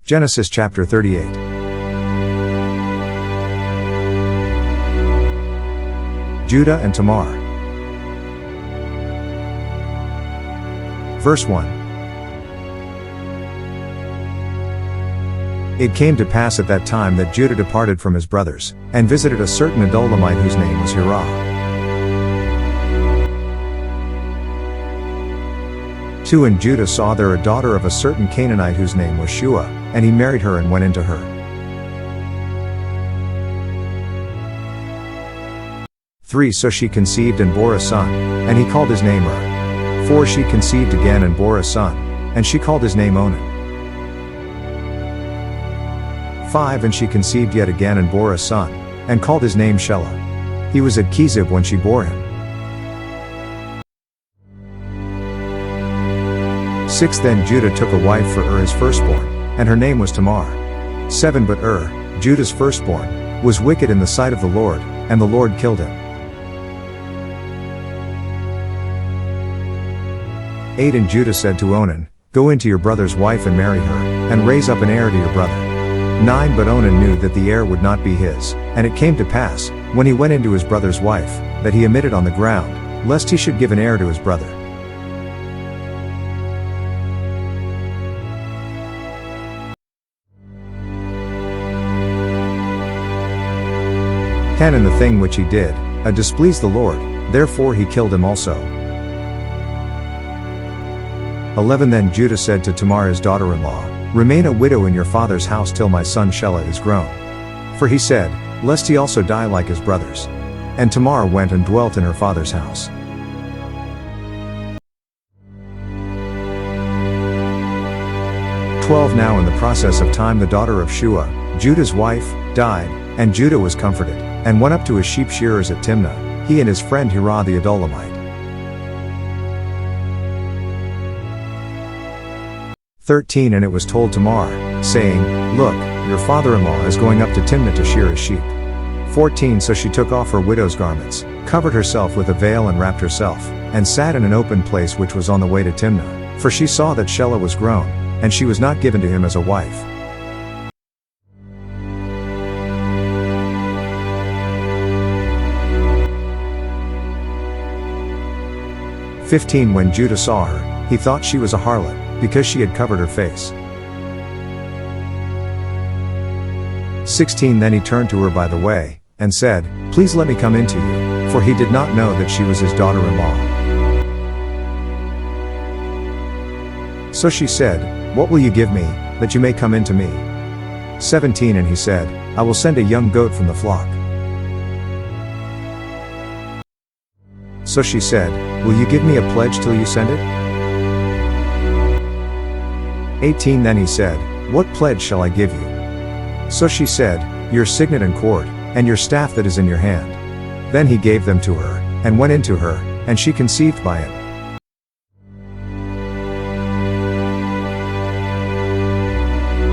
Genesis chapter 38. Judah and Tamar. Verse 1. It came to pass at that time that Judah departed from his brothers, and visited a certain Adullamite whose name was Hirah. 2. And Judah saw there a daughter of a certain Canaanite whose name was Shua, and he married her and went into her. 3. So she conceived and bore a son, and he called his name Er. 4. She conceived again and bore a son, and she called his name Onan. 5. And she conceived yet again and bore a son, and called his name Shelah. He was at Kezib when she bore him. 6. Then Judah took a wife for his firstborn, and her name was Tamar. 7. But Judah's firstborn, was wicked in the sight of the Lord, and the Lord killed him. 8. And Judah said to Onan, Go into your brother's wife and marry her, and raise up an heir to your brother. 9. But Onan knew that the heir would not be his, and it came to pass, when he went into his brother's wife, that he omitted on the ground, lest he should give an heir to his brother. 10. And the thing which he did, displeased the Lord, therefore he killed him also. 11. Then Judah said to Tamar his daughter-in-law, Remain a widow in your father's house till my son Shelah is grown. For he said, Lest he also die like his brothers. And Tamar went and dwelt in her father's house. 12. Now in the process of time the daughter of Shua, Judah's wife, died, and Judah was comforted, and went up to his sheep shearers at Timnah, he and his friend Hirah the Adullamite. 13. And it was told Tamar, saying, Look, your father-in-law is going up to Timnah to shear his sheep. 14. So she took off her widow's garments, covered herself with a veil and wrapped herself, and sat in an open place which was on the way to Timnah, for she saw that Shelah was grown, and she was not given to him as a wife. 15. When Judah saw her, he thought she was a harlot, because she had covered her face. 16. Then he turned to her by the way, and said, Please let me come into you, for he did not know that she was his daughter-in-law. So she said, What will you give me, that you may come into me? 17. And he said, I will send a young goat from the flock. So she said, Will you give me a pledge till you send it? 18. Then he said, What pledge shall I give you? So she said, Your signet and cord, and your staff that is in your hand. Then he gave them to her, and went into her, and she conceived by him.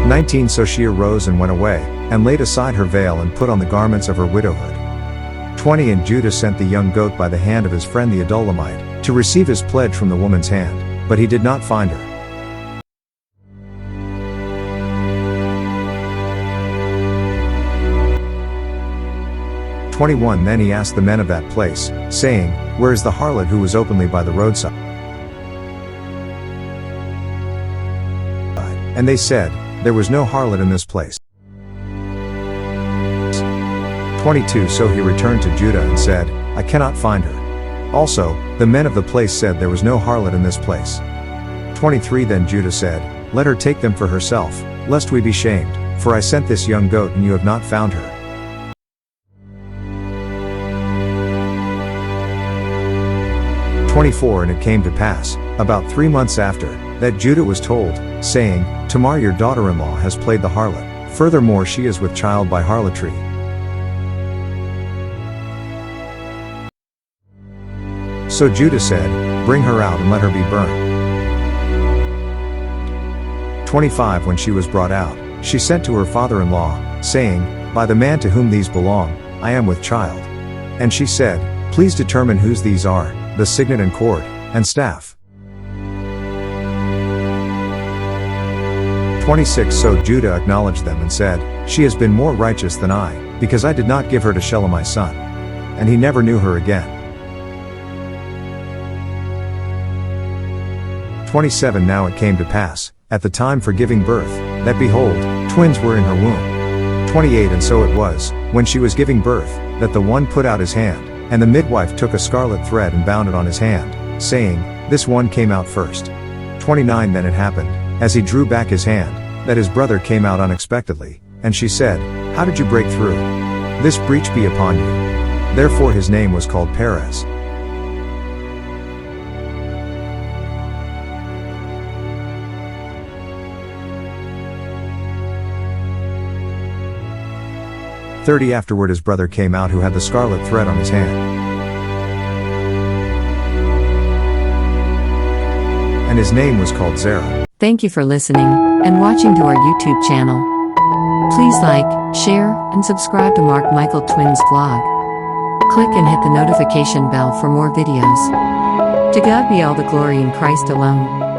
19. So she arose and went away, and laid aside her veil and put on the garments of her widowhood. 20. And Judah sent the young goat by the hand of his friend the Adullamite, to receive his pledge from the woman's hand, but he did not find her. 21. Then he asked the men of that place, saying, Where is the harlot who was openly by the roadside? And they said, There was no harlot in this place. 22. So he returned to Judah and said, I cannot find her. Also, the men of the place said there was no harlot in this place. 23. Then Judah said, Let her take them for herself, lest we be shamed, for I sent this young goat and you have not found her. 24. And it came to pass, about 3 months after, that Judah was told, saying, Tamar your daughter-in-law has played the harlot, furthermore she is with child by harlotry. So Judah said, Bring her out and let her be burned. 25. When she was brought out, she sent to her father-in-law, saying, By the man to whom these belong, I am with child. And she said, Please determine whose these are, the signet and cord, and staff. 26 So Judah acknowledged them and said, "She has been more righteous than I, because I did not give her to Shelah my son." And he never knew her again. 27 Now it came to pass, at the time for giving birth, that behold, twins were in her womb. 28 And so it was, when she was giving birth, that the one put out his hand, and the midwife took a scarlet thread and bound it on his hand, saying, "This one came out first." 29 Then it happened, as he drew back his hand, that his brother came out unexpectedly, and she said, "How did you break through? This breach be upon you." Therefore his name was called Perez. Afterward his brother came out who had the scarlet thread on his hand. And his name was called Zerah. Thank you for listening and watching to our YouTube channel. Please like, share, and subscribe to Mark Michael Twins vlog. Click and hit the notification bell for more videos. To God be all the glory in Christ alone.